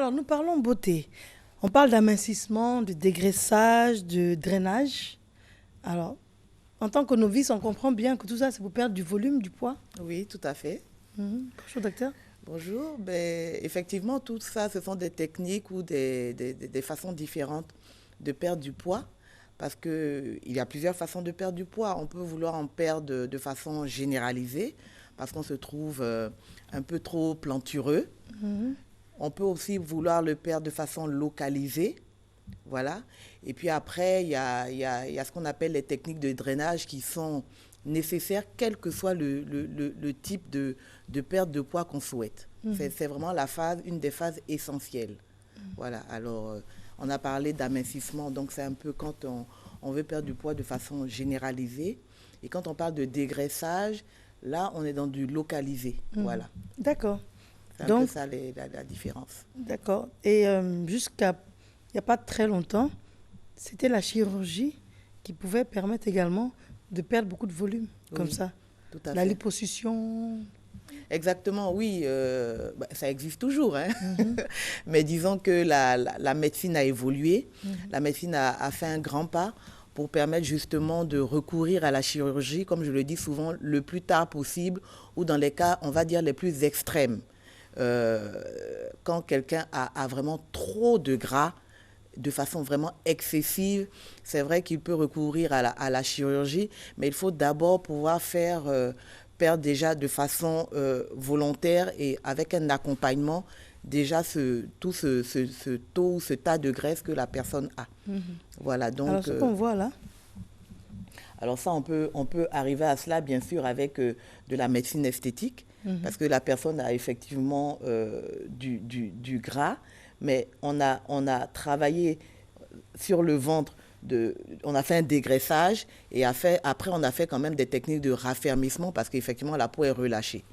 Alors, nous parlons beauté. On parle d'amincissement, de dégraissage, de drainage. Alors, en tant que novice, on comprend bien que tout ça, c'est pour perdre du volume, du poids. Oui, tout à fait. Bonjour, docteur. Bonjour. Ben, effectivement, tout ça, ce sont des techniques ou des façons différentes de perdre du poids. Parce qu'il y a plusieurs façons de perdre du poids. On peut vouloir en perdre de façon généralisée, parce qu'on se trouve un peu trop plantureux. On peut aussi vouloir le perdre de façon localisée. Voilà. Et puis après, il y a ce qu'on appelle les techniques de drainage qui sont nécessaires, quel que soit le type de perte de poids qu'on souhaite. C'est vraiment une des phases essentielles. Voilà. Alors, on a parlé d'amincissement, donc c'est un peu quand on veut perdre du poids de façon généralisée. Et quand on parle de dégraissage, là, on est dans du localisé. Voilà. D'accord. C'est un Donc, peu ça la différence. d'accord. Et jusqu'à il n'y a pas très longtemps, c'était la chirurgie qui pouvait permettre également de perdre beaucoup de volume, comme Oui, ça. tout à La fait. liposuction. Exactement, oui, ça existe toujours, hein. Mais disons que la médecine a évolué, la médecine a fait un grand pas pour permettre justement de recourir à la chirurgie, comme je le dis souvent, le plus tard possible, ou dans les cas, on va dire, les plus extrêmes. Quand quelqu'un a vraiment trop de gras, de façon vraiment excessive, c'est vrai qu'il peut recourir à la chirurgie, mais il faut d'abord pouvoir faire perdre déjà de façon volontaire et avec un accompagnement déjà tout ce taux, ce tas de graisse que la personne a. Voilà, donc... Alors, ce qu'on voit là, Alors ça, on peut arriver à cela, bien sûr, avec de la médecine esthétique, parce que la personne a effectivement du gras, mais on a travaillé sur le ventre, on a fait un dégraissage, et après, on a fait quand même des techniques de raffermissement, parce qu'effectivement, la peau est relâchée.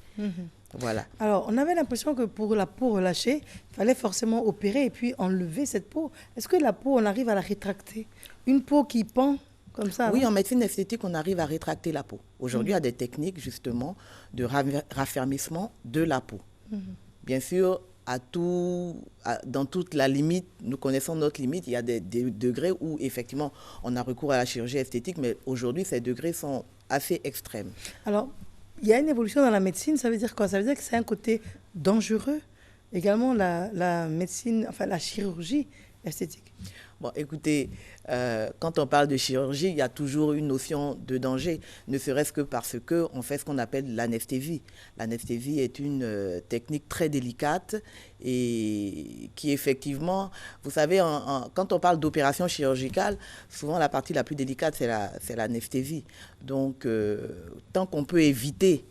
Voilà. alors on avait l'impression que pour la peau relâchée, il fallait forcément opérer et puis enlever cette peau. Est-ce que la peau, on arrive à la rétracter? Une peau qui pend comme ça, Oui, non? en médecine esthétique, on arrive à rétracter la peau. Aujourd'hui, il y a des techniques justement de raffermissement de la peau. Bien sûr, dans toute la limite, nous connaissons notre limite. Il y a des degrés où effectivement on a recours à la chirurgie esthétique, mais aujourd'hui, ces degrés sont assez extrêmes. Alors, il y a une évolution dans la médecine, ça veut dire quoi? Ça veut dire que c'est un côté dangereux. Également, la médecine, enfin la chirurgie esthétique. Bon, écoutez, quand on parle de chirurgie, il y a toujours une notion de danger, ne serait-ce que parce qu'on fait ce qu'on appelle l'anesthésie. L'anesthésie est une technique très délicate et qui effectivement, vous savez, quand on parle d'opération chirurgicale, souvent la partie la plus délicate, c'est l'anesthésie. Donc, tant qu'on peut éviter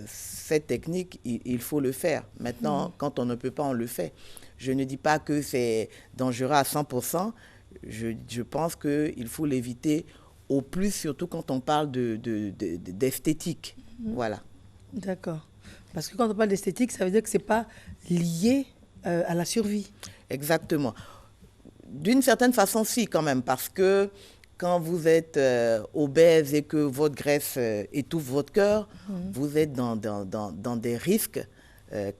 cette technique, il faut le faire. Maintenant, quand on ne peut pas, on le fait. Je ne dis pas que c'est dangereux à 100%. Je pense qu'il faut l'éviter au plus, surtout quand on parle d'esthétique. Voilà. D'accord. Parce que quand on parle d'esthétique, ça veut dire que ce n'est pas lié à la survie. Exactement. D'une certaine façon, si, quand même, parce que quand vous êtes obèse et que votre graisse étouffe votre cœur, vous êtes dans des risques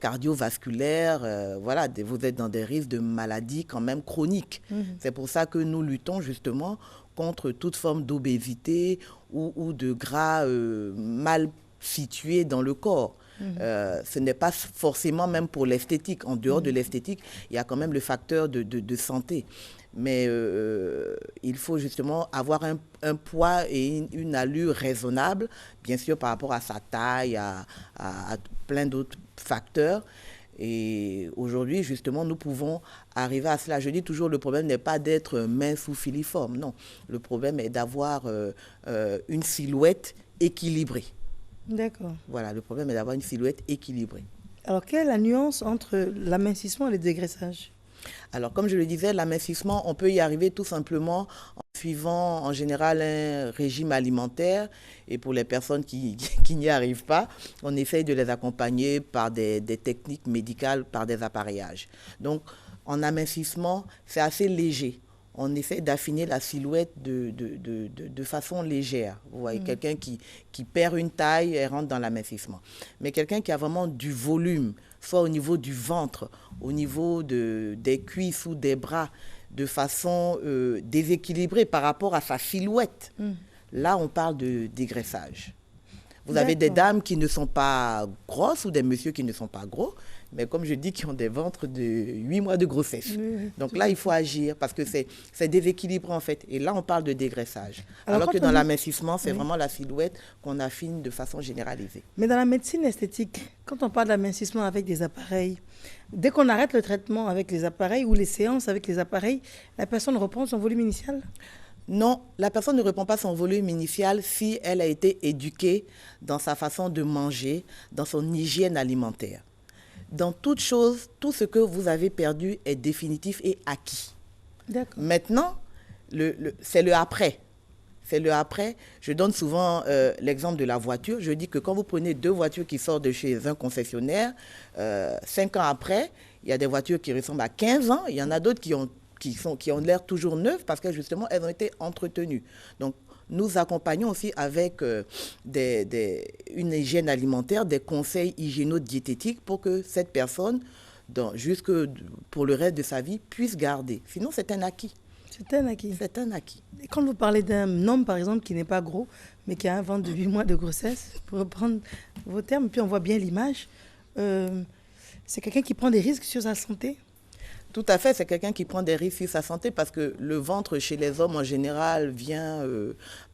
cardiovasculaires, voilà, vous êtes dans des risques de maladies quand même chroniques. C'est pour ça que nous luttons justement contre toute forme d'obésité ou de gras mal situé dans le corps. Ce n'est pas forcément même pour l'esthétique. En dehors de l'esthétique, il y a quand même le facteur de santé. Mais il faut justement avoir un poids et une allure raisonnable, bien sûr par rapport à sa taille, à plein d'autres facteurs. Et aujourd'hui, justement, nous pouvons arriver à cela. Je dis toujours, le problème n'est pas d'être mince ou filiforme, non. Le problème est d'avoir une silhouette équilibrée. D'accord. Voilà, le problème est d'avoir une silhouette équilibrée. Alors, quelle est la nuance entre l'amincissement et le dégraissage? Alors, comme je le disais, l'amincissement, on peut y arriver tout simplement en suivant en général un régime alimentaire. Et pour les personnes qui n'y arrivent pas, on essaye de les accompagner par des techniques médicales, par des appareillages. Donc, en amincissement, c'est assez léger. on essaie d'affiner la silhouette de façon légère. Vous voyez, quelqu'un qui perd une taille et rentre dans l'amincissement. Mais quelqu'un qui a vraiment du volume, soit au niveau du ventre, au niveau des cuisses ou des bras, de façon déséquilibrée par rapport à sa silhouette. Là, on parle de dégraissage. Vous avez des dames qui ne sont pas grosses ou des messieurs qui ne sont pas gros, mais comme je dis, qui ont des ventres de 8 mois de grossesse. Donc là, il faut agir parce que c'est déséquilibré en fait. Et là, on parle de dégraissage. Alors que dans l'amincissement, c'est vraiment la silhouette qu'on affine de façon généralisée. Mais dans la médecine esthétique, quand on parle d'amincissement avec des appareils, dès qu'on arrête le traitement avec les appareils ou les séances avec les appareils, la personne reprend son volume initial ? Non, la personne ne répond pas à son volume initial si elle a été éduquée dans sa façon de manger, dans son hygiène alimentaire. Dans toute chose, tout ce que vous avez perdu est définitif et acquis. D'accord. Maintenant, c'est le après. C'est le après. Je donne souvent l'exemple de la voiture. Je dis que quand vous prenez 2 voitures qui sortent de chez un concessionnaire, 5 ans après, il y a des voitures qui ressemblent à 15 ans. Il y en a d'autres qui ont l'air toujours neuves parce que justement, elles ont été entretenues. Donc, nous accompagnons aussi avec une hygiène alimentaire, des conseils hygiéno-diététiques pour que cette personne, jusque pour le reste de sa vie, puisse garder. Sinon, c'est un acquis. C'est un acquis. C'est un acquis. Et quand vous parlez d'un homme, par exemple, qui n'est pas gros, mais qui a un ventre de 8 mois de grossesse, pour reprendre vos termes, puis on voit bien l'image, c'est quelqu'un qui prend des risques sur sa santé ? Tout à fait, c'est quelqu'un qui prend des risques sur sa santé parce que le ventre chez les hommes en général vient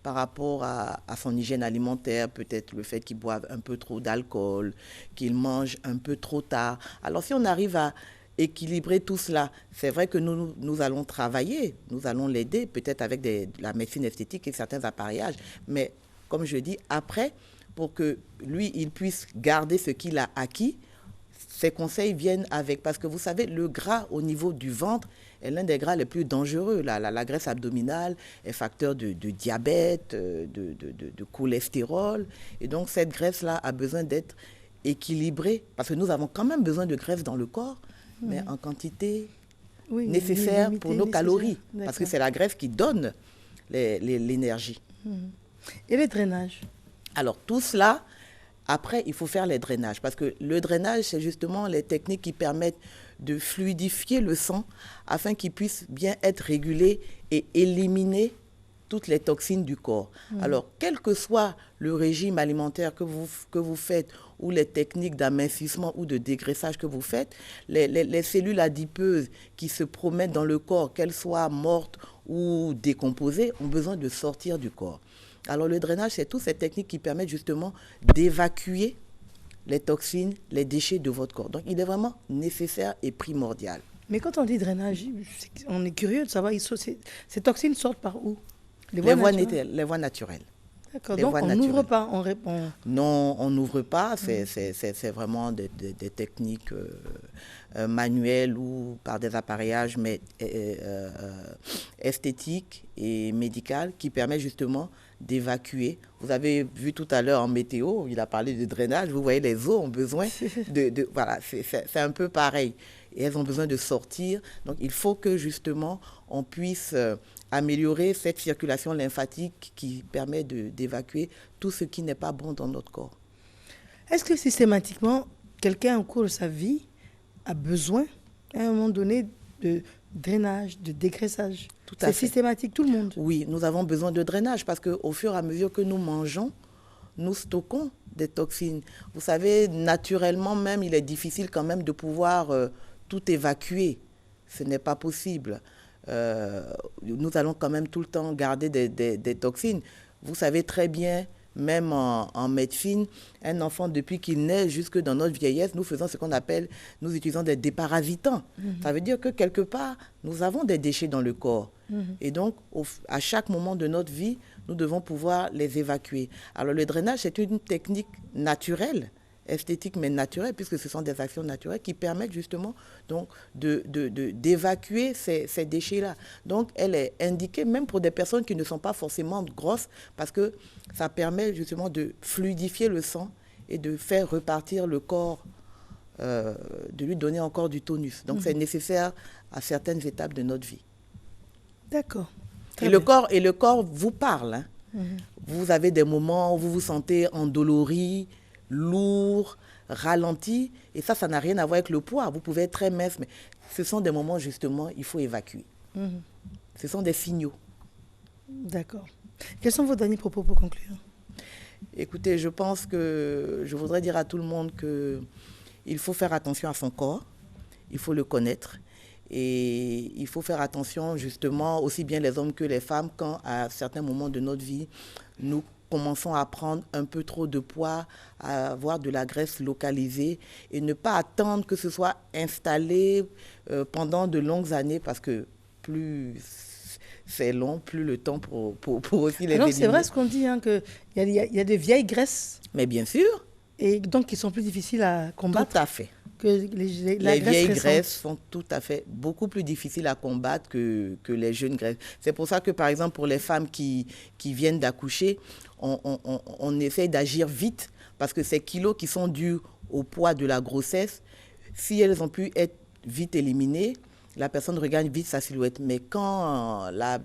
par rapport à son hygiène alimentaire, peut-être le fait qu'ils boivent un peu trop d'alcool, qu'ils mangent un peu trop tard. Alors si on arrive à équilibrer tout cela, c'est vrai que nous allons travailler, nous allons l'aider peut-être avec la médecine esthétique et certains appareillages, mais comme je dis, après, pour que lui, il puisse garder ce qu'il a acquis, ces conseils viennent avec, parce que vous savez, le gras au niveau du ventre est l'un des gras les plus dangereux. La graisse abdominale est facteur de diabète, de cholestérol. Et donc, cette graisse-là a besoin d'être équilibrée, parce que nous avons quand même besoin de graisse dans le corps, mais en quantité nécessaire pour nos calories, parce que c'est la graisse qui donne l'énergie. Et les drainages ? Alors, tout cela... Après, il faut faire les drainages parce que le drainage, c'est justement les techniques qui permettent de fluidifier le sang afin qu'il puisse bien être régulé et éliminer toutes les toxines du corps. Alors, quel que soit le régime alimentaire que vous faites ou les techniques d'amincissement ou de dégraissage que vous faites, les cellules adipeuses qui se promènent dans le corps, qu'elles soient mortes ou décomposées, ont besoin de sortir du corps. Alors le drainage, c'est toutes ces techniques qui permettent justement d'évacuer les toxines, les déchets de votre corps. Donc il est vraiment nécessaire et primordial. Mais quand on dit drainage, on est curieux de savoir, ces toxines sortent par où ? Les voies naturelles. D'accord, donc on n'ouvre pas, on répond. Non, on n'ouvre pas, c'est vraiment des techniques manuelles ou par des appareillages mais, esthétiques et médicales qui permettent justement d'évacuer. Vous avez vu tout à l'heure en météo, il a parlé de drainage, vous voyez les eaux ont besoin voilà, c'est un peu pareil. Et elles ont besoin de sortir. Donc il faut que justement on puisse améliorer cette circulation lymphatique qui permet d'évacuer tout ce qui n'est pas bon dans notre corps. Est-ce que systématiquement, quelqu'un au cours de sa vie a besoin, à un moment donné, de drainage, de dégraissage ? C'est systématique, tout le monde ? Oui, nous avons besoin de drainage parce qu'au fur et à mesure que nous mangeons, nous stockons des toxines. Vous savez, naturellement même, il est difficile quand même de pouvoir tout évacuer. Ce n'est pas possible. Nous allons quand même tout le temps garder des toxines. Vous savez très bien, même en médecine, un enfant, depuis qu'il naît jusque dans notre vieillesse, nous utilisons des déparasitants. Ça veut dire que quelque part, nous avons des déchets dans le corps. Et donc, à chaque moment de notre vie, nous devons pouvoir les évacuer. Alors, le drainage, c'est une technique naturelle, esthétique mais naturelle, puisque ce sont des actions naturelles qui permettent justement donc, d'évacuer ces déchets-là. Donc, elle est indiquée même pour des personnes qui ne sont pas forcément grosses, parce que ça permet justement de fluidifier le sang et de faire repartir le corps, de lui donner encore du tonus. Donc, c'est nécessaire à certaines étapes de notre vie. D'accord. Et le corps vous parle. Hein. Vous avez des moments où vous vous sentez endolori, lourd, ralenti. Et ça n'a rien à voir avec le poids. Vous pouvez être très mince, mais ce sont des moments, justement, il faut évacuer. Ce sont des signaux. D'accord. Quels sont vos derniers propos pour conclure? Écoutez, je pense que je voudrais dire à tout le monde qu'il faut faire attention à son corps, il faut le connaître et il faut faire attention justement, aussi bien les hommes que les femmes, quand à certains moments de notre vie, nous commençons à prendre un peu trop de poids, à avoir de la graisse localisée et ne pas attendre que ce soit installé pendant de longues années parce que plus c'est long, plus le temps pour aussi les éliminer. C'est vrai ce qu'on dit, hein, qu'il y a des vieilles graisses. Mais bien sûr. Et donc, qui sont plus difficiles à combattre. Tout à fait. Que les vieilles graisses sont tout à fait beaucoup plus difficiles à combattre que les jeunes graisses. C'est pour ça que, par exemple, pour les femmes qui viennent d'accoucher, on essaie d'agir vite parce que ces kilos qui sont dus au poids de la grossesse, si elles ont pu être vite éliminées, la personne regagne vite sa silhouette. Mais quand la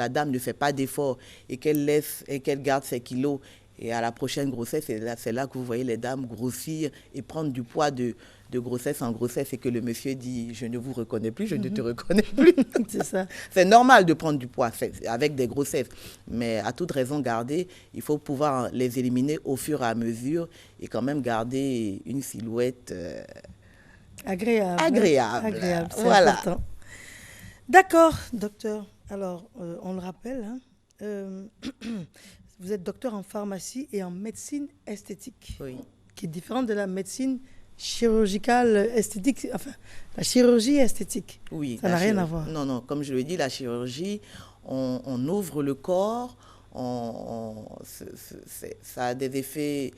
dame ne fait pas d'effort et qu'elle garde ses kilos, et à la prochaine grossesse, c'est là que vous voyez les dames grossir et prendre du poids de grossesse en grossesse et que le monsieur dit « je ne vous reconnais plus, je ne te reconnais plus ». C'est ça. C'est normal de prendre du poids avec des grossesses, mais à toute raison gardée, il faut pouvoir les éliminer au fur et à mesure et quand même garder une silhouette agréable. C'est voilà. important. D'accord, docteur. Alors, on le rappelle, hein, vous êtes docteur en pharmacie et en médecine esthétique, oui. Qui est différente de la médecine chirurgicale esthétique, enfin, la chirurgie esthétique. Oui. Ça n'a rien à voir. Non, comme je le dis, la chirurgie, on ouvre le corps, ça a des effets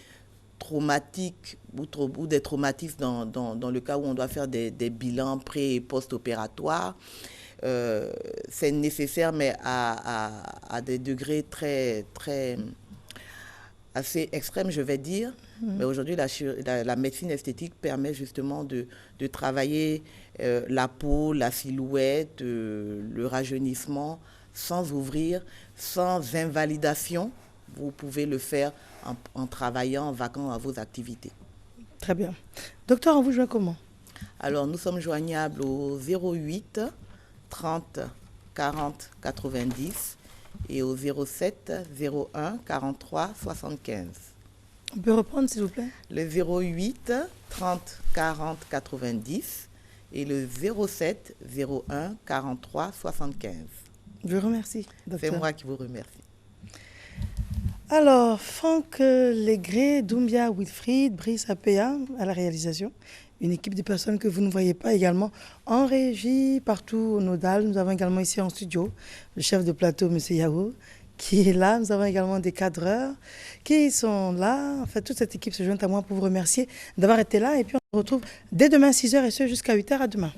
traumatiques ou des traumatismes dans le cas où on doit faire des bilans pré- et post-opératoires. C'est nécessaire, mais à des degrés assez extrêmes, je vais dire. Mais aujourd'hui, la médecine esthétique permet justement de travailler la peau, la silhouette, le rajeunissement, sans ouvrir, sans invalidation. Vous pouvez le faire en travaillant, en vaquant à vos activités. Très bien. Docteur, on vous joint comment? Alors, nous sommes joignables au 08 30 40 90 et au 07 01 43 75. On peut reprendre, s'il vous plaît? Le 08 30 40 90 et le 07 01 43 75. Je vous remercie, docteur. C'est moi qui vous remercie. Alors, Franck Legré, Doumbia Wilfried, Brice Apea à la réalisation. Une équipe de personnes que vous ne voyez pas également en régie, partout au Nodal. Nous avons également ici en studio le chef de plateau, M. Yahoo, qui est là. Nous avons également des cadreurs qui sont là. En fait, toute cette équipe se joint à moi pour vous remercier d'avoir été là. Et puis, on se retrouve dès demain 6h et ce jusqu'à 8h. À demain.